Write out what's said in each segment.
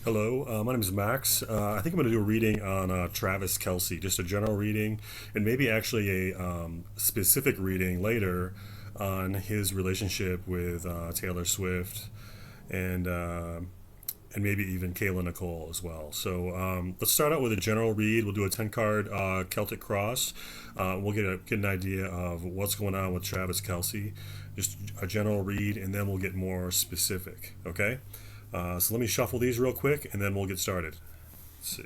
Hello, my name is Max. I think I'm going to do a reading on Travis Kelce, just a general reading, and maybe actually a specific reading later on his relationship with Taylor Swift and maybe even Kayla Nicole as well. So let's start out with a general read. We'll do a 10 card Celtic Cross. We'll get an idea of what's going on with Travis Kelce, just a general read, and then we'll get more specific. Okay? So let me shuffle these real quick and then we'll get started. Let's see.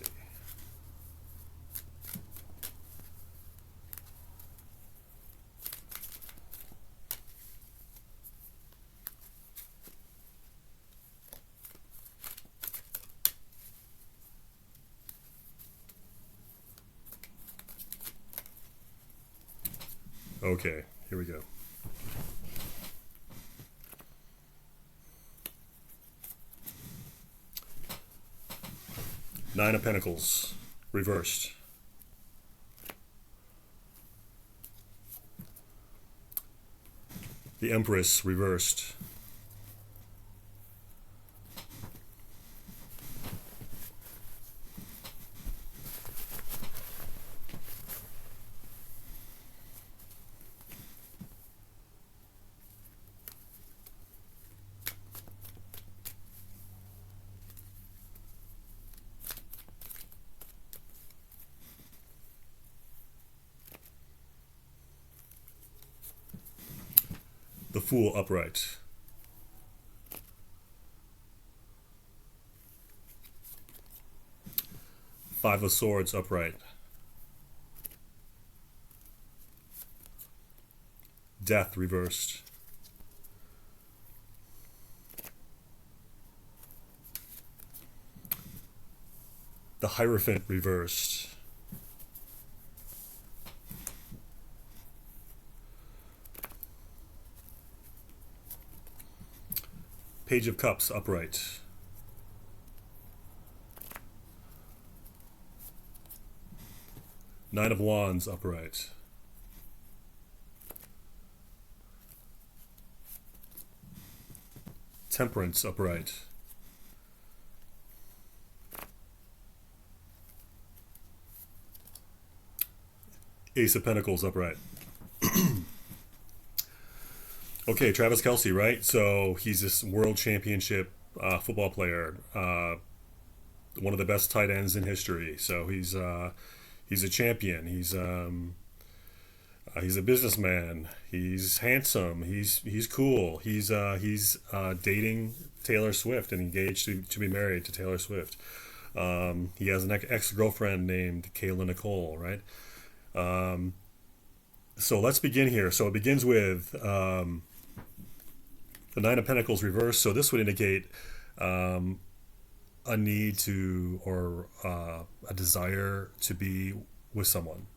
Okay, here we go. Nine of Pentacles, reversed. The Empress, reversed. The Fool, upright. Five of Swords, upright. Death, reversed. The Hierophant, reversed. Page of Cups, upright. Nine of Wands, upright. Temperance, upright. Ace of Pentacles, upright. Okay, Travis Kelce, right? So he's this world championship football player, one of the best tight ends in history. So he's a champion. He's a businessman. He's handsome. He's cool. He's dating Taylor Swift and engaged to be married to Taylor Swift. He has an ex girlfriend named Kayla Nicole, right? So let's begin here. So it begins with the Nine of Pentacles reversed. So this would indicate a need to or a desire to be with someone.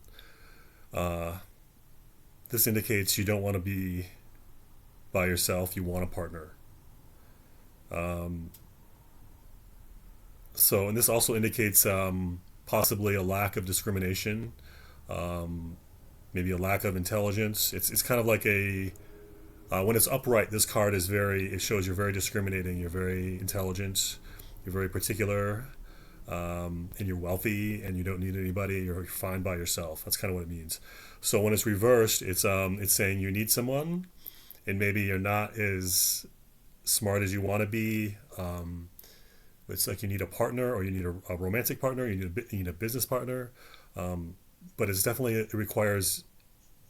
This indicates you don't want to be by yourself. You want a partner. And this also indicates possibly a lack of discrimination, maybe a lack of intelligence. It's kind of like a when it's upright. This card is it shows you're very discriminating. You're very intelligent. You're very particular, and you're wealthy, and you don't need anybody. You're fine by yourself. That's kind of what it means. So when it's reversed, it's saying you need someone, and maybe you're not as smart as you want to be. It's like you need a partner, or you need a romantic partner. You need a business partner, but it's definitely it requires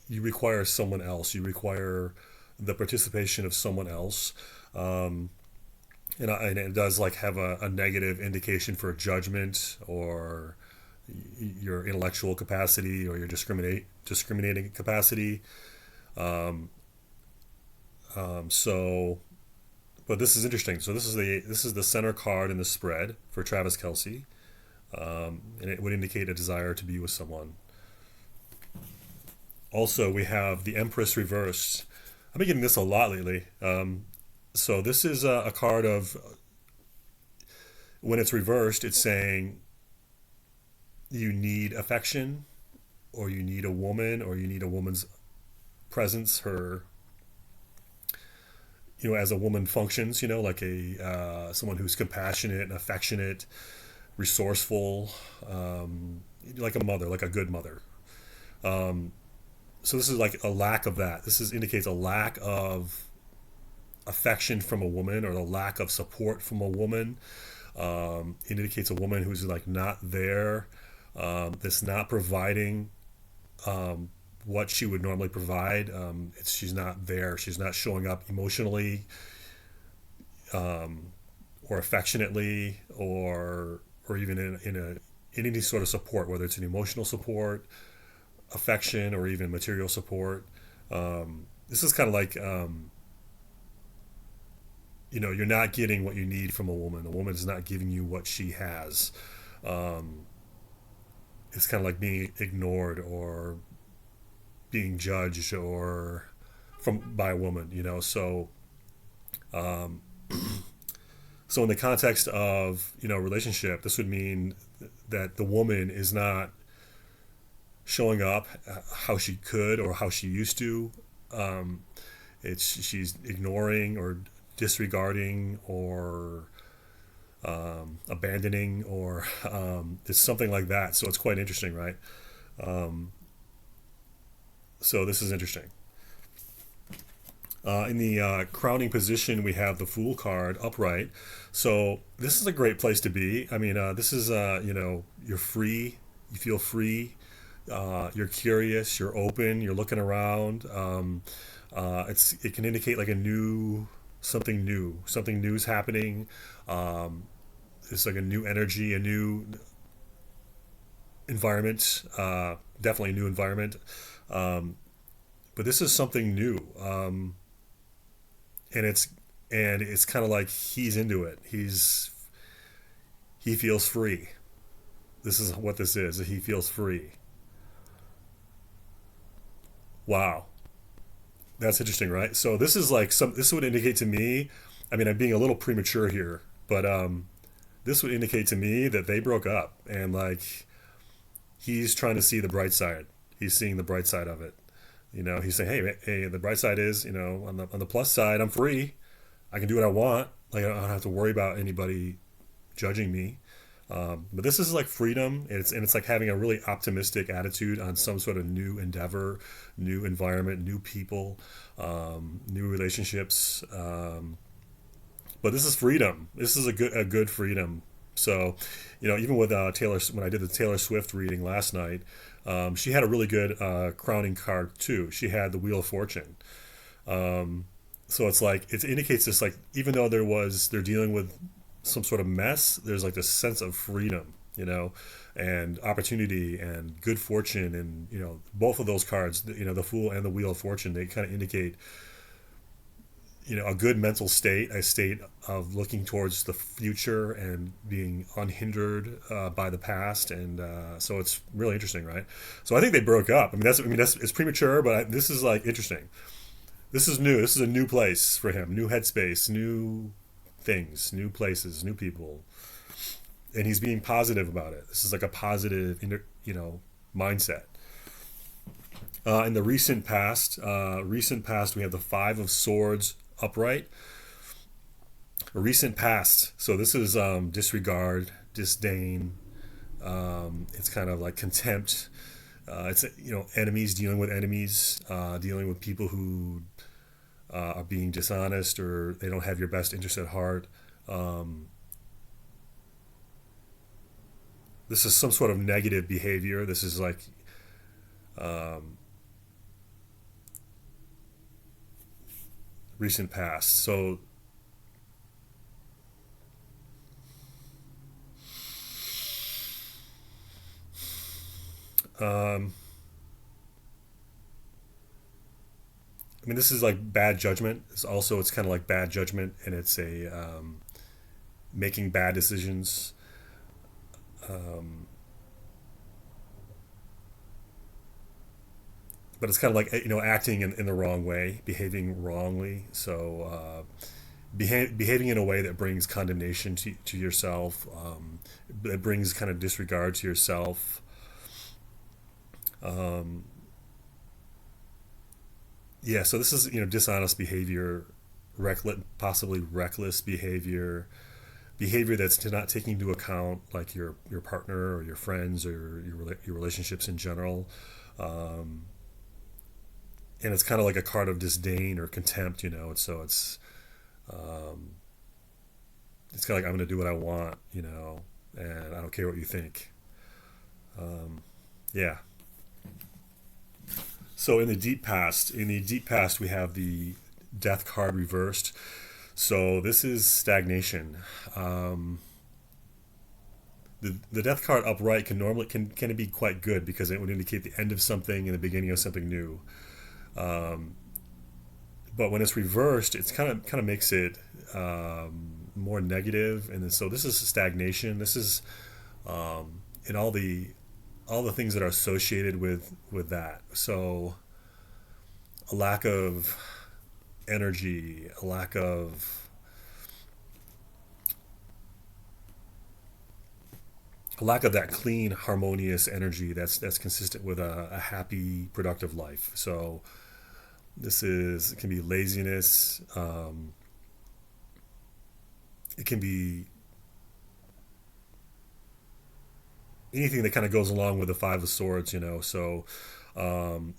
you require someone else. You require the participation of someone else. And it does like have a negative indication for judgment or your intellectual capacity or your discriminating capacity. Um, so, but this is interesting. So this is the center card in the spread for Travis Kelce, and it would indicate a desire to be with someone. Also, we have the Empress reversed. I've been getting this a lot lately. So this is a card of when it's reversed, it's saying you need affection, or you need a woman, or you need a woman's presence, her as a woman functions, like a someone who's compassionate and affectionate, resourceful, like a mother, like a good mother. So this is like a lack of that. This is indicates a lack of affection from a woman, or the lack of support from a woman. It indicates a woman who's like not there, that's not providing what she would normally provide. She's not there. She's not showing up emotionally, or affectionately, or even in any sort of support, whether it's an emotional support, affection, or even material support. This is kind of like, you're not getting what you need from a woman. A woman is not giving you what she has. Um, it's kind of like being ignored, or being judged, or from by a woman. So in the context of relationship, this would mean that the woman is not showing up how she could or how she used to. Um, she's ignoring or disregarding, or abandoning, or it's something like that. So it's quite interesting, right? Um, so this is interesting. In the crowning position, we have the Fool card upright. So this is a great place to be. I mean, this is you're free. You feel free. You're curious. You're open. You're looking around. It can indicate like a new something new is happening. Um, it's like a new energy, a new environment. Definitely a new environment. Um, but this is something new. And it's kind of like he's into it. He feels free. This is what this is. He feels free. Wow, that's interesting, right? So this is like some. This would indicate to me. I mean, I'm being a little premature here, but this would indicate to me that they broke up, and like he's trying to see the bright side. He's seeing the bright side of it. He's saying, hey, the bright side is, on the plus side, I'm free. I can do what I want. Like I don't have to worry about anybody judging me. But this is like freedom. And it's like having a really optimistic attitude on some sort of new endeavor, new environment, new people, new relationships. But this is freedom. This is a good freedom. So, even with Taylor, when I did the Taylor Swift reading last night, she had a really good crowning card too. She had the Wheel of Fortune. Um, so it's like it indicates this, like even though they're dealing with some sort of mess, there's like this sense of freedom, and opportunity and good fortune, and both of those cards, the Fool and the Wheel of Fortune, they kind of indicate a good mental state, a state of looking towards the future and being unhindered by the past, and so it's really interesting, right? So I think they broke up. I mean that's it's premature, but this is like interesting. This is new. This is a new place for him, new headspace, new things, new places, new people, and he's being positive about it. This is like a positive, mindset. In the recent past, we have the Five of Swords upright. A recent past. So this is disregard, disdain. It's kind of like contempt. It's enemies, dealing with enemies, dealing with people who are being dishonest, or they don't have your best interest at heart. Um, this is some sort of negative behavior. This is like um, recent past. So um, I mean, this is like bad judgment. It's kind of like bad judgment, and it's a making bad decisions. Um, but it's kind of like acting in the wrong way, behaving wrongly. So behaving in a way that brings condemnation to yourself, that brings kind of disregard to yourself. Um, yeah, so this is dishonest behavior, possibly reckless behavior, behavior that's not taking into account like your partner or your friends or your relationships in general. Um, and it's kind of like a card of disdain or contempt, and so um, it's kind of like I'm going to do what I want, and I don't care what you think. Um, yeah. So in the deep past, we have the death card reversed. So this is stagnation. Um, the death card upright can be quite good because it would indicate the end of something and the beginning of something new. Um, but when it's reversed, it's kind of makes it more negative, and so this is stagnation. This is in all the things that are associated with that. So a lack of energy, a lack of that clean, harmonious energy that's consistent with a happy, productive life. So it can be laziness. It can be anything that kind of goes along with the Five of Swords. So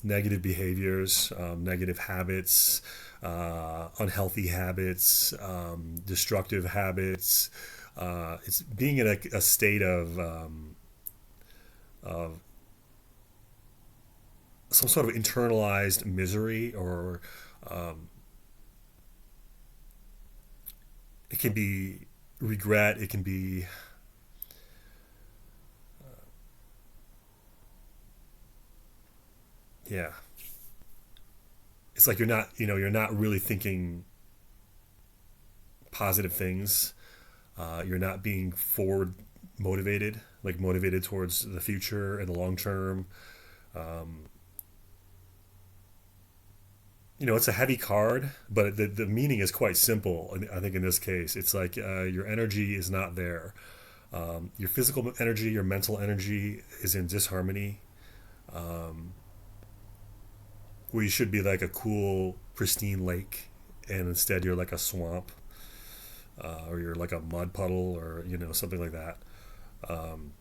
negative behaviors, negative habits, unhealthy habits, destructive habits. It's being in a state of some sort of internalized misery, or um, it can be regret. It can be yeah. It's like you're not really thinking positive things. You're not being forward motivated, like motivated towards the future and the long term. Um, it's a heavy card, but the meaning is quite simple. I think in this case, it's like your energy is not there. Your physical energy, your mental energy is in disharmony, um, where you should be like a cool, pristine lake, and instead you're like a swamp, or you're like a mud puddle, or something like that. Um,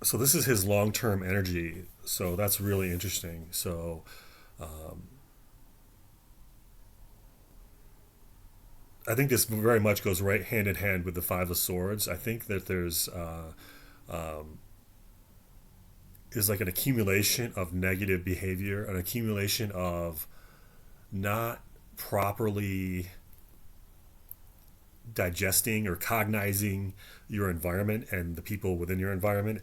so this is his long-term energy. So that's really interesting. So um, I think this very much goes right hand in hand with the Five of Swords. I think that um, is like an accumulation of negative behavior, an accumulation of not properly digesting or cognizing your environment and the people within your environment.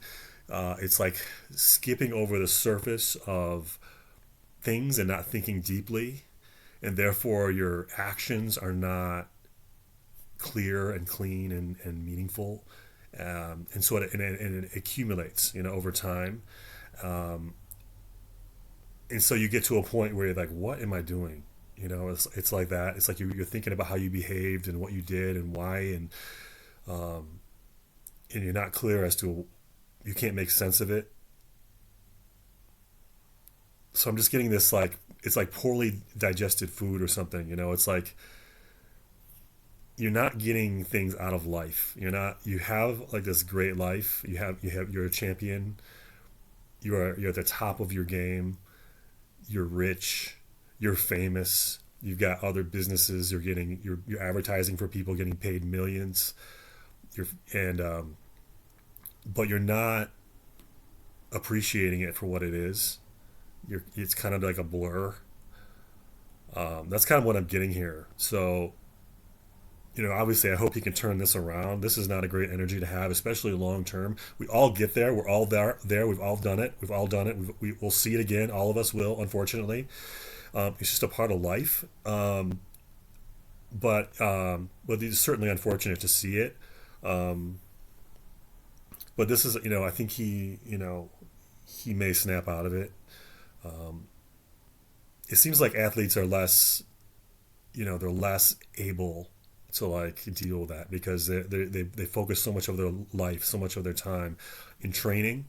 It's like skipping over the surface of things and not thinking deeply, and therefore your actions are not clear and clean and meaningful. And so it accumulates, over time. Um, and so you get to a point where you're like, what am I doing? It's like that. It's like you're thinking about how you behaved and what you did and why, um, and you're not clear as to, you can't make sense of it. So I'm just getting this, like, it's like poorly digested food or something. It's like you're not getting things out of life. You have like this great life. You're a champion. You're at the top of your game. You're rich. You're famous. You've got other businesses. You're advertising for people, getting paid millions. You're and But you're not appreciating it for what it is. It's kind of like a blur. That's kind of what I'm getting here. So, obviously, I hope he can turn this around. This is not a great energy to have, especially long term. We all get there. We're all there. There. We've all done it. We've all done it. We'll see it again. All of us will, unfortunately. It's just a part of life. But it's certainly unfortunate to see it. Um, but this is, I think he may snap out of it. Um, it seems like athletes are less, they're less able to like deal with that because they focus so much of their life, so much of their time in training,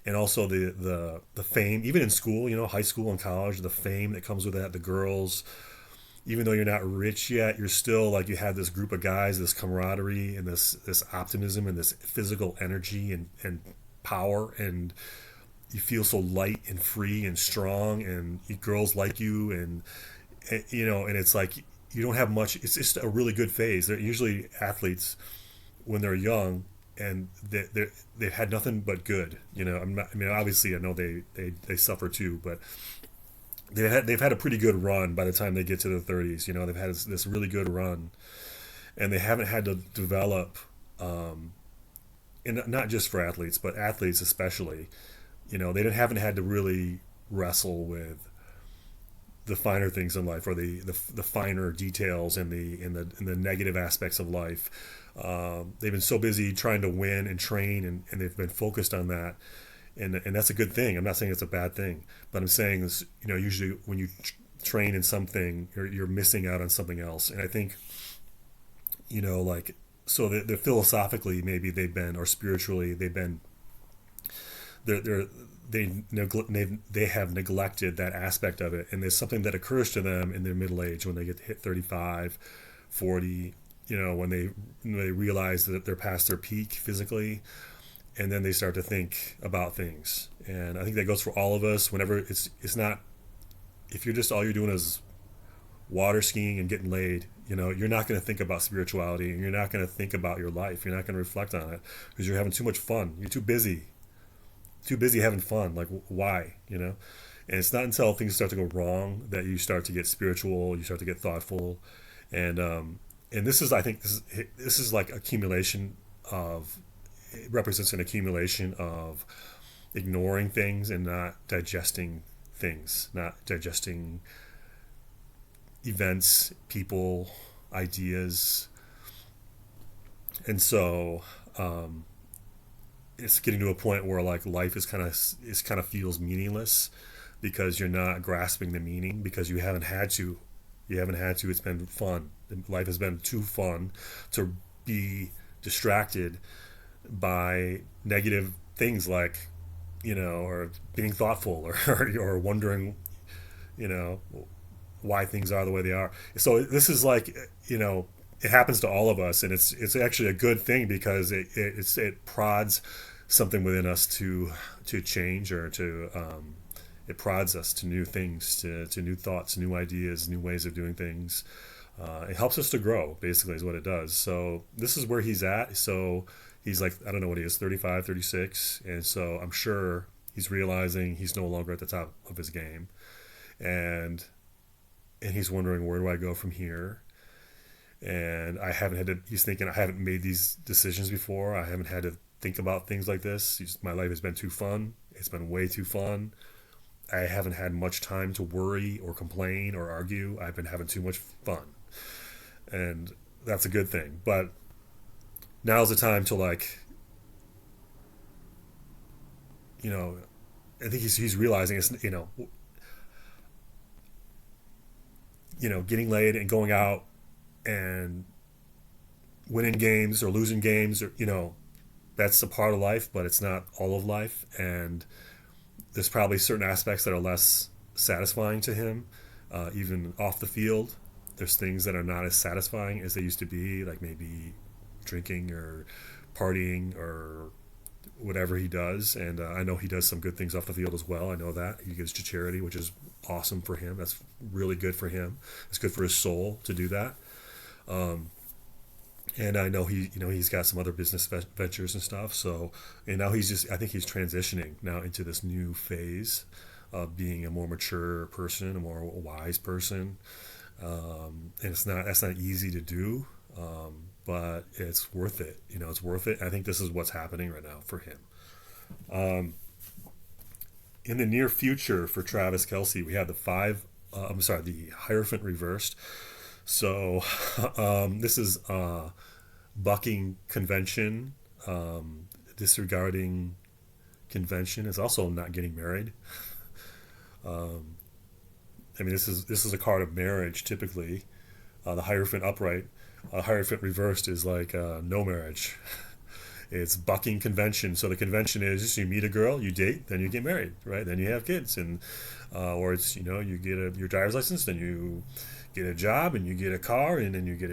and also the fame, even in school, high school and college, the fame that comes with that, the girls, even though you're not rich yet, you're still like you have this group of guys, this camaraderie, and this optimism and this physical energy and power, and you feel so light and free and strong, and girls like you, and it's like you don't have much. It's just a really good phase. They're usually athletes when they're young, and they've had nothing but good. I mean, obviously, I know they suffer too, but they've had a pretty good run by the time they get to their 30s. They've had this really good run, and they haven't had to develop, and not just for athletes, but athletes especially. They haven't had to really wrestle with the finer things in life, or the finer details and the negative aspects of life. They've been so busy trying to win and train, and they've been focused on that, and that's a good thing. I'm not saying it's a bad thing, but I'm saying is, usually when you train in something, you're missing out on something else. And I think, like, so they're philosophically, maybe they've been, or spiritually they've been, they're they have neglected that aspect of it, and there's something that occurs to them in their middle age when they get to hit 35, 40, when they realize that they're past their peak physically, and then they start to think about things. And I think that goes for all of us. Whenever it's not, if you're just all you're doing is water skiing and getting laid, you're not going to think about spirituality, and you're not going to think about your life. You're not going to reflect on it because you're having too much fun. You're too busy having fun. Like, why? And it's not until things start to go wrong that you start to get spiritual, you start to get thoughtful. And this is, I think, this is like accumulation of, it represents an accumulation of ignoring things and not digesting things, not digesting events, people, ideas. And so it's getting to a point where like life is kind of feels meaningless because you're not grasping the meaning, because you haven't had to. It's been fun. Life has been too fun to be distracted by negative things like, or being thoughtful, or wondering, you know, why things are the way they are. So this is like, it happens to all of us, and it's actually a good thing because it prods something within us to change, or to it prods us to new things, to new thoughts, new ideas, new ways of doing things. It helps us to grow, basically, is what it does. So this is where he's at. So he's like, I don't know what he is, 35, 36. And so I'm sure he's realizing he's no longer at the top of his game. And he's wondering, where do I go from here? And he's thinking, I haven't made these decisions before. I haven't had to think about things like this. My life has been too fun. It's been way too fun. I haven't had much time to worry or complain or argue. I've been having too much fun. And that's a good thing. But now's the time to, like, I think he's realizing it's, getting laid and going out and winning games or losing games, or, that's a part of life, but it's not all of life. And there's probably certain aspects that are less satisfying to him, even off the field. There's things that are not as satisfying as they used to be, like maybe drinking or partying or whatever he does. And I know he does some good things off the field as well. I know that. He gives to charity, which is awesome for him. That's really good for him. It's good for his soul to do that. And I know he's got some other business ventures and stuff. So, and now I think he's transitioning now into this new phase of being a more mature person, a more wise person. And that's not easy to do, but it's worth it. It's worth it. I think this is what's happening right now for him. In the near future for Travis Kelce, we have the Hierophant reversed. So this is bucking convention, disregarding convention. It's also not getting married. I mean, this is a card of marriage typically. The Hierophant upright, Hierophant reversed is like no marriage. It's bucking convention. So the convention is you meet a girl, you date, then you get married, right? Then you have kids, and or it's you get your driver's license, then you get a job, and you get a car, and then you get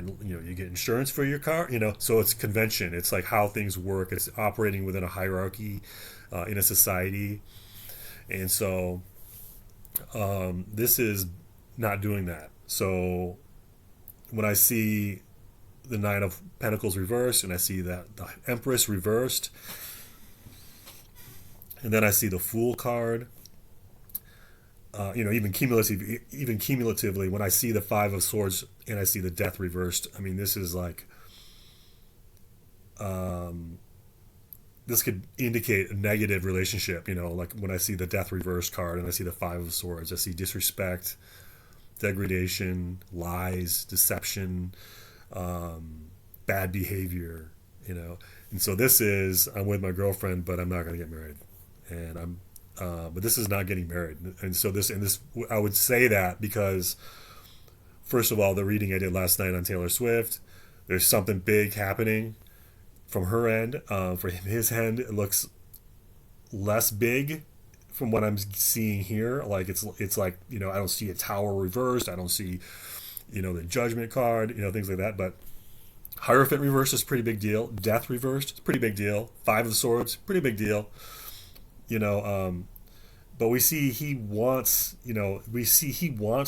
insurance for your car. So it's convention. It's like how things work. It's operating within a hierarchy in a society, and so this is not doing that. So when I see the Nine of Pentacles reversed, and I see that the Empress reversed, and then I see the Fool card. Even cumulatively, when I see the Five of Swords and I see the Death reversed, I mean, this is like, this could indicate a negative relationship. Like when I see the Death reversed card and I see the Five of Swords, I see disrespect, degradation, lies, deception, bad behavior. And so I'm with my girlfriend, but I'm not going to get married, and but this is not getting married. And so this I would say that because, first of all, the reading I did last night on Taylor Swift, there's something big happening from her end. For his end, it looks less big from what I'm seeing here. Like it's like I don't see a Tower reversed. I don't see the Judgment card. Things like that. But Hierophant reversed is a pretty big deal. Death reversed is a pretty big deal. Five of Swords, pretty big deal. But we see he wants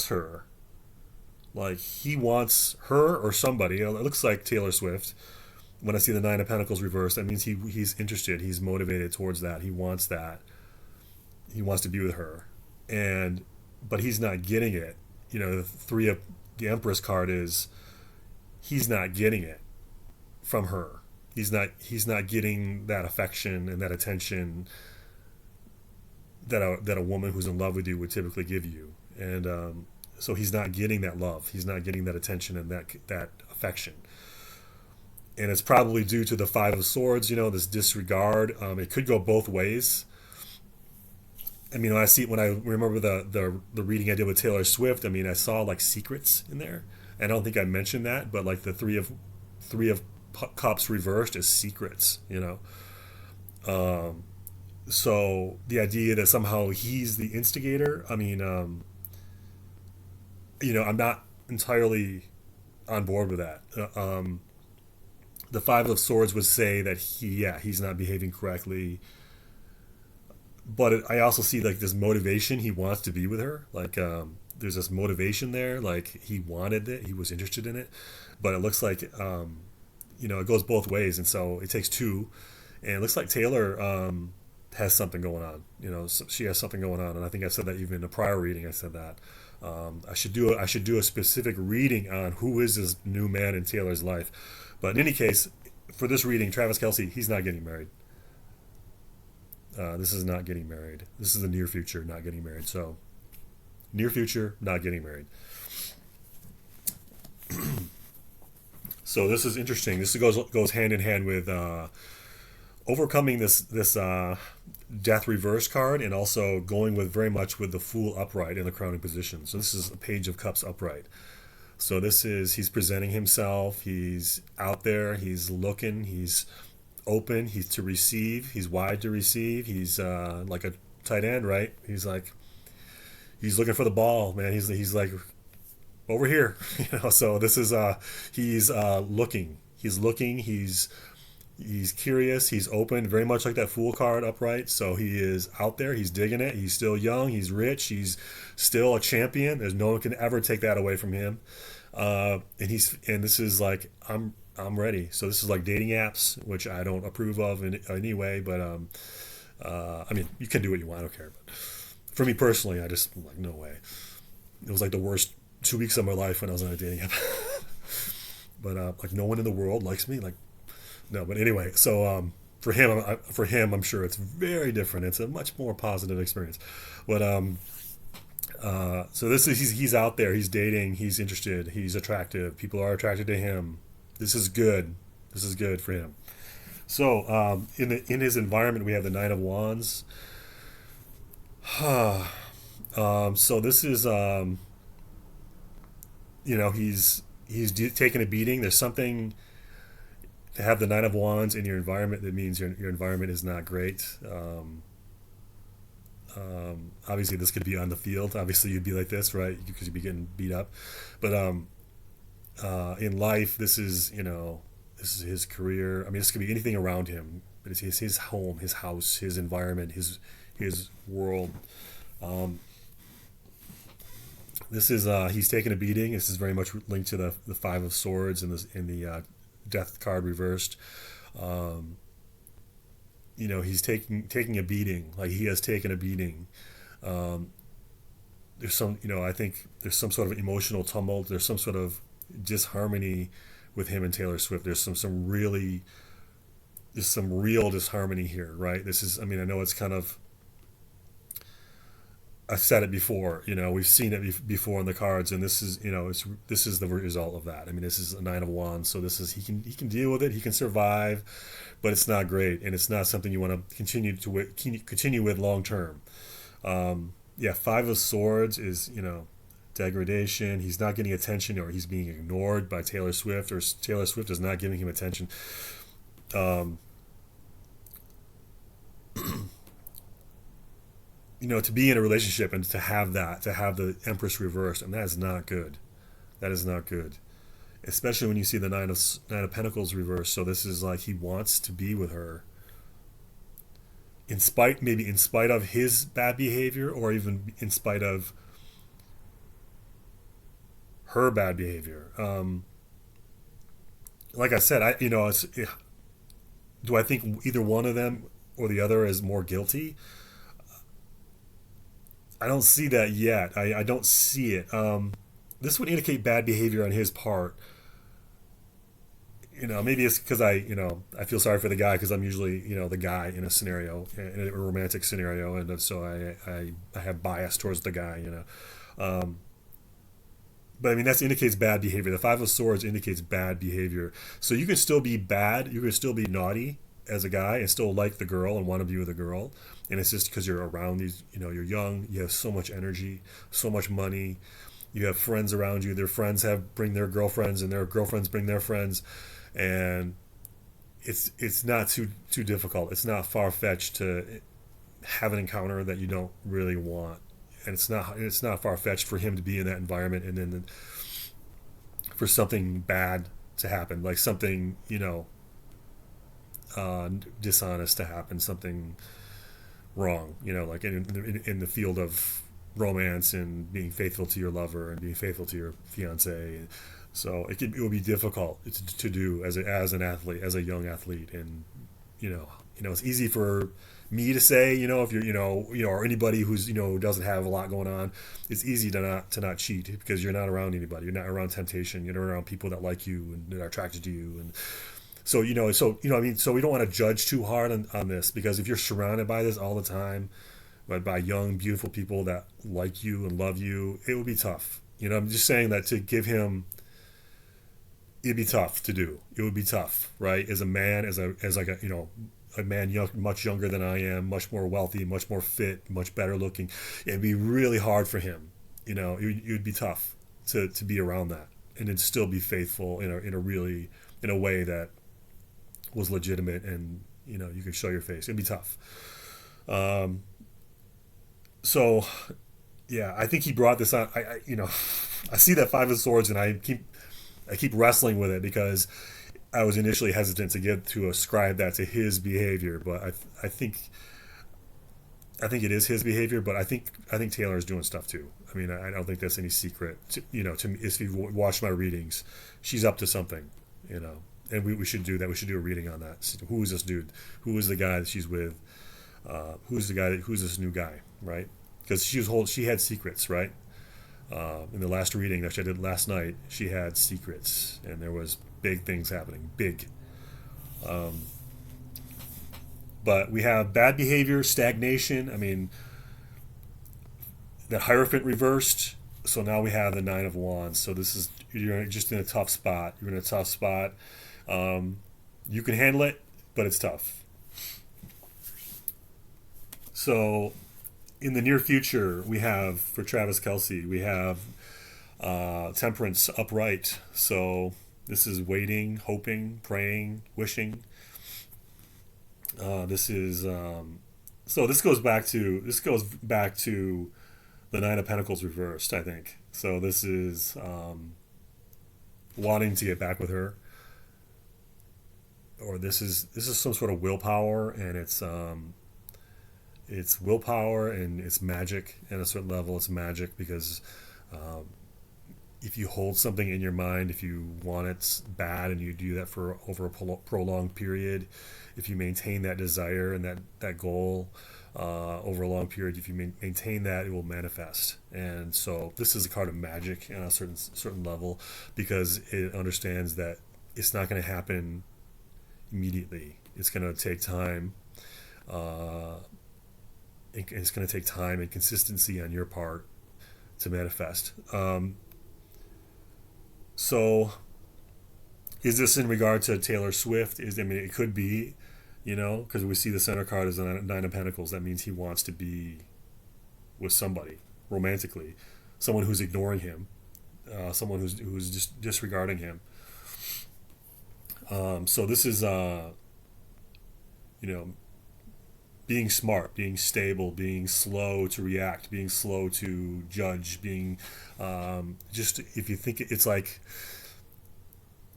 her. Like he wants her or somebody. It looks like Taylor Swift. When I see the Nine of Pentacles reversed, that means he's interested. He's motivated towards that. He wants that. He wants to be with her, but he's not getting it. The Empress card is he's not getting it from her. He's not getting that affection and that attention that a woman who's in love with you would typically give you, and so he's not getting that love. He's not getting that attention and that affection. And it's probably due to the Five of Swords. This disregard. It could go both ways. I mean, when I remember the reading I did with Taylor Swift, I mean, I saw like secrets in there. I don't think I mentioned that, but like the three of Cups reversed is secrets. So the idea that somehow he's the instigator. I mean, I'm not entirely on board with that. The Five of Swords would say that he's not behaving correctly. But I also see like this motivation. He wants to be with her. Like there's this motivation there. Like he wanted it. He was interested in it. But it looks like it goes both ways, and so it takes two. And it looks like Taylor has something going on. So she has something going on, and I think I said that even in a prior reading. I said that I should do a specific reading on who is this new man in Taylor's life. But in any case, for this reading, Travis Kelce, he's not getting married. This is not getting married. This is the near future, not getting married. So, near future, not getting married. So this is interesting. This goes hand in hand with overcoming this Death reverse card, and also going with very much with the Fool upright in the crowning position. So this is a Page of Cups upright. So he's presenting himself. He's out there. He's looking. He's open. He's to receive. He's wide to receive. He's like a tight end, right? He's looking for the ball, man. He's like over here, So this is he's looking. He's looking. He's curious. He's open, very much like that Fool card upright. So he is out there. He's digging it. He's still young. He's rich. He's still a champion. There's no one can ever take that away from him. And this is like I'm ready. So this is like dating apps, which I don't approve of in any way. But I mean, you can do what you want. I don't care. But for me personally, I'm like, no way. It was like the worst 2 weeks of my life when I was on a dating app. But like no one in the world likes me. Like no. But anyway, so for him, I'm sure it's very different. It's a much more positive experience. But so he's out there. He's dating. He's interested. He's attractive. People are attracted to him. This is good. This is good for him. So in his environment, we have the Nine of Wands. So this is he's taking a beating. There's something to have the Nine of Wands in your environment, that means your environment is not great. Obviously, this could be on the field. Obviously, you'd be like this, right? Because you'd be getting beat up. But in life, this is his career. I mean, this could be anything around him, but it's his home, his house, his environment, his world. Um, this is he's taken a beating. This is very much linked to the Five of Swords and the Death card reversed. Um, he's taking a beating. Like he has taken a beating. Um, there's some, I think there's some sort of emotional tumult. There's some sort of disharmony with him and Taylor Swift. There's some real disharmony here, right? This is, I mean, I know it's kind of, I've said it before. We've seen it before in the cards, and this is, this is the result of that. I mean, this is a Nine of Wands, so this is he can deal with it, he can survive, but it's not great, and it's not something you want to continue with long term. Yeah, Five of Swords is degradation. He's not getting attention, or he's being ignored by Taylor Swift, or Taylor Swift is not giving him attention. Um, to be in a relationship and to have the Empress reversed, and that is not good. That is not good, especially when you see the Nine of Pentacles reversed. So this is like he wants to be with her, maybe in spite of his bad behavior, or even in spite of her bad behavior. Like I said, do I think either one of them or the other is more guilty? I don't see that yet. I don't see it. This would indicate bad behavior on his part. Maybe it's because I feel sorry for the guy, because I'm usually, the guy in a scenario, in a romantic scenario, and so I have bias towards the guy. Um, but I mean, that indicates bad behavior. The Five of Swords indicates bad behavior. So you can still be bad. You can still be naughty as a guy and still like the girl and want to be with the girl. And it's just because you're around these, you're young, you have so much energy, so much money, you have friends around you. Their friends bring their girlfriends, and their girlfriends bring their friends, and it's not too difficult. It's not far fetched to have an encounter that you don't really want, and it's not far fetched for him to be in that environment, and then for something bad to happen, like something dishonest to happen, something wrong, like in the field of romance and being faithful to your lover and being faithful to your fiance. So it would be difficult to do as an athlete, as a young athlete, and it's easy for me to say, if you're or anybody who's doesn't have a lot going on, it's easy to not cheat, because you're not around anybody, you're not around temptation, you're not around people that like you and are attracted to you, and so I mean, so we don't want to judge too hard on this, because if you're surrounded by this all the time, by young, beautiful people that like you and love you, it would be tough. I'm just saying that to give him, it'd be tough to do. It would be tough, right? As a man, as like a man much younger than I am, much more wealthy, much more fit, much better looking. It'd be really hard for him. It would be tough to be around that, and then still be faithful in a way that was legitimate, and you could show your face. It'd be tough. Um, so yeah, I think he brought this on. I see that Five of Swords, and I keep wrestling with it, because I was initially hesitant to ascribe that to his behavior, but I think it is his behavior, but I think Taylor is doing stuff too. I mean, I don't think that's any secret. To me, if you've watched my readings, she's up to something. And we should do that. We should do a reading on that. Who is this dude? Who is the guy that she's with? Who's this new guy, right? Because she had secrets, right? In the last reading that I did last night, she had secrets, and there was big things happening. Big. But we have bad behavior, stagnation. I mean, the Hierophant reversed. So now we have the Nine of Wands. So you're just in a tough spot. You're in a tough spot. You can handle it, but it's tough. So in the near future, we have, for Travis Kelce, we have Temperance upright. So This is waiting, hoping, praying, wishing. This is so this goes back to the Nine of Pentacles reversed, I think. So this is wanting to get back with her, or this is some sort of willpower, and it's willpower and it's magic at a certain level. It's magic because um, if you hold something in your mind, if you want it bad and you do that for over a prolonged period, if you maintain that desire and that goal over a long period, if you maintain that, it will manifest. And so this is a card of magic on a certain level because it understands that it's not going to happen immediately. It's going to take time. Uh, it's going to take time and consistency on your part to manifest. So is this in regard to Taylor Swift? It could be, because we see the center card is a Nine of Pentacles. That means he wants to be with somebody romantically, someone who's ignoring him, someone who's just disregarding him. So this is, you know, being smart, being stable, being slow to react, being slow to judge, being just if you think it's like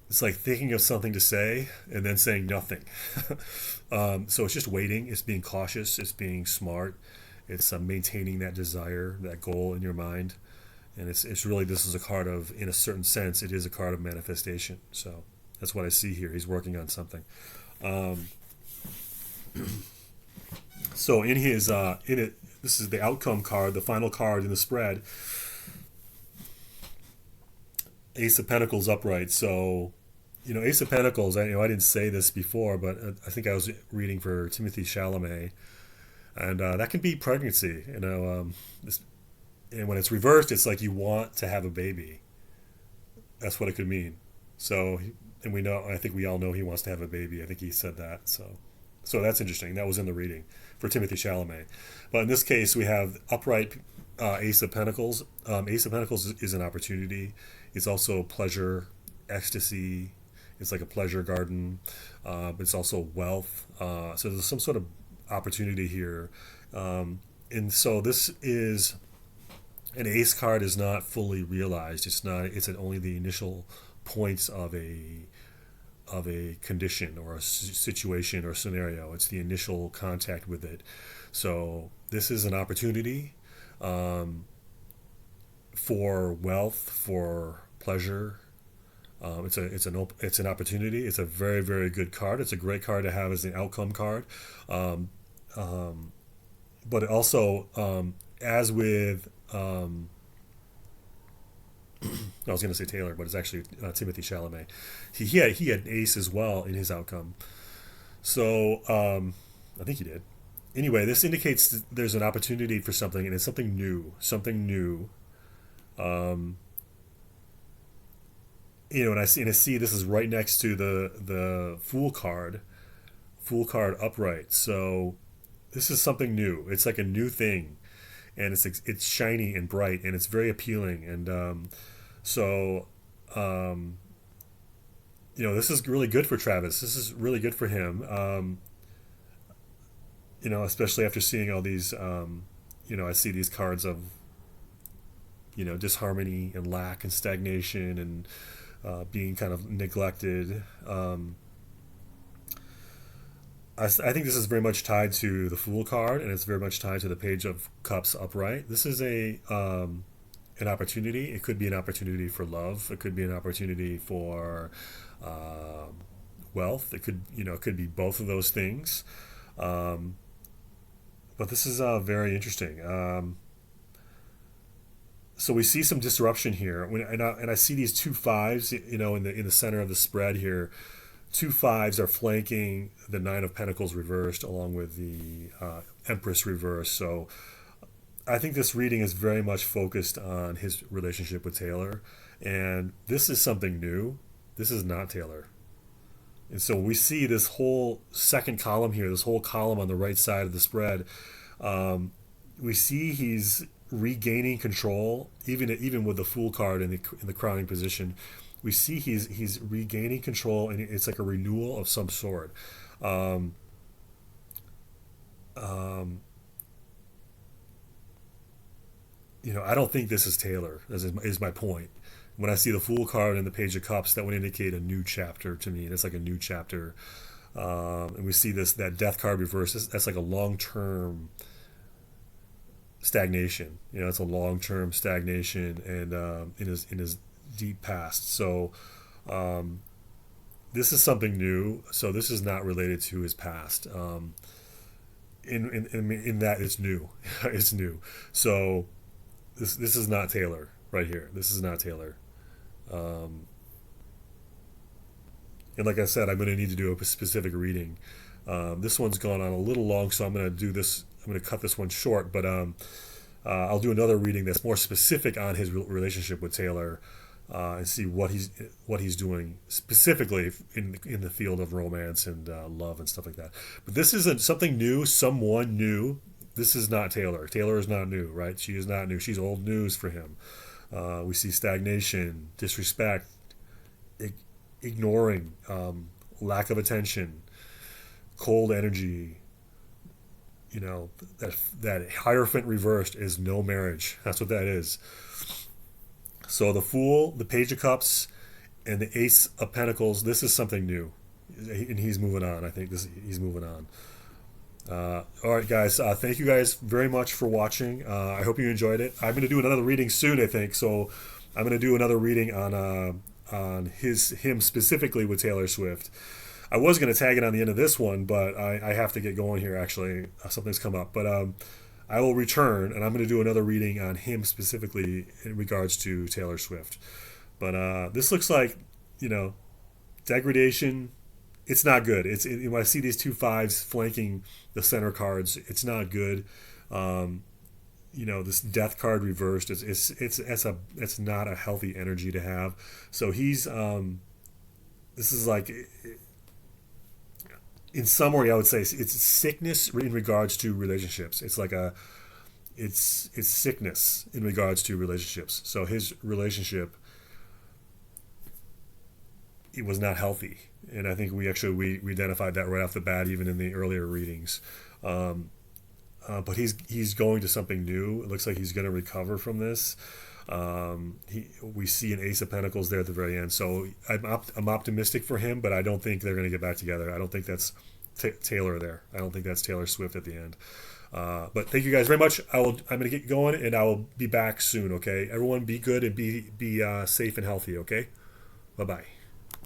thinking of something to say and then saying nothing. So it's just waiting. It's being cautious. It's being smart. It's maintaining that desire, that goal in your mind, and it's really this is a card of, in a certain sense, it is a card of manifestation. So that's what I see here. He's working on something. Um, so in it, this is the outcome card, the final card in the spread. Ace of Pentacles upright. So Ace of Pentacles. I didn't say this before, but I think I was reading for Timothy Chalamet, and that can be pregnancy. And when it's reversed, it's like you want to have a baby. That's what it could mean. So, and we know. I think we all know he wants to have a baby. I think he said that. So that's interesting. That was in the reading for Timothy Chalamet. But in this case, we have upright Ace of Pentacles. Ace of Pentacles is an opportunity. It's also pleasure, ecstasy. It's like a pleasure garden. But it's also wealth. So there's some sort of opportunity here. And so this is an ace card is not fully realized. It's not. It's at only the initial points of a condition or a situation or scenario. It's the initial contact with it. So this is an opportunity for wealth, for pleasure. It's an opportunity. It's a very, very good card. It's a great card to have as an outcome card. Um, but it also, as with I was going to say Taylor, but it's actually Timothy Chalamet. He had an ace as well in his outcome. So I think he did. Anyway, this indicates that there's an opportunity for something, and it's something new. Something new. Um, and I see this is right next to the Fool card upright. So this is something new. It's like a new thing, and it's shiny and bright, and it's very appealing. And so, um, this is really good for Travis. This is really good for him. Especially after seeing all these. I see these cards of disharmony and lack and stagnation and being kind of neglected. I think this is very much tied to the Fool card, and it's very much tied to the Page of Cups upright. This is an opportunity. It could be an opportunity for love. It could be an opportunity for wealth. It could be both of those things. Um, but this is very interesting. So we see some disruption here, and I see these two fives, in the center of the spread here. Two fives are flanking the Nine of Pentacles reversed, along with the Empress reversed. So I think this reading is very much focused on his relationship with Taylor, and this is something new. This is not Taylor. And so we see this whole second column here, this whole column on the right side of the spread. We see he's regaining control, even with the Fool card in the crowning position. we see he's regaining control, and it's like a renewal of some sort. Um, um, I don't think this is Taylor. Is my point. When I see the Fool card and the Page of Cups, that would indicate a new chapter to me. And it's like a new chapter. And we see that Death card reverse. That's like a long term stagnation. It's a long term stagnation, and in his deep past. So this is something new. So this is not related to his past. In that it's new, it's new. So this is not Taylor right here. This is not Taylor. Um, and like I said, I'm going to need to do a specific reading. This one's gone on a little long, so I'm going to do this. I'm going to cut this one short, but I'll do another reading that's more specific on his relationship with Taylor, and see what he's doing specifically in the field of romance and love and stuff like that. But this isn't something new. Someone new. This is not Taylor. Taylor is not new, right? She is not new. She's old news for him. We see stagnation, disrespect, ignoring, lack of attention, cold energy. That Hierophant reversed is no marriage. That's what that is. So the Fool, the Page of Cups, and the Ace of Pentacles. This is something new, and he's moving on. I think he's moving on. All right, guys. Thank you guys very much for watching. I hope you enjoyed it. I'm going to do another reading soon, I think. So I'm going to do another reading on him specifically with Taylor Swift. I was going to tag it on the end of this one, but I have to get going here. Actually, something's come up. But I will return, and I'm going to do another reading on him specifically in regards to Taylor Swift. But this looks like, degradation. It's not good. When I see these two fives flanking the center cards, it's not good. This Death card reversed. It's not a healthy energy to have. So he's this is like, in summary, I would say it's sickness in regards to relationships. It's sickness in regards to relationships. So his relationship, it was not healthy, and I think we identified that right off the bat, even in the earlier readings. But he's going to something new. It looks like he's going to recover from this. We see an Ace of Pentacles there at the very end, so I'm optimistic for him, but I don't think they're going to get back together. I don't think that's Taylor there. I don't think that's Taylor Swift at the end. But thank you guys very much. I'm going to get going, and I will be back soon. Okay, everyone, be good and be safe and healthy. Okay, bye bye.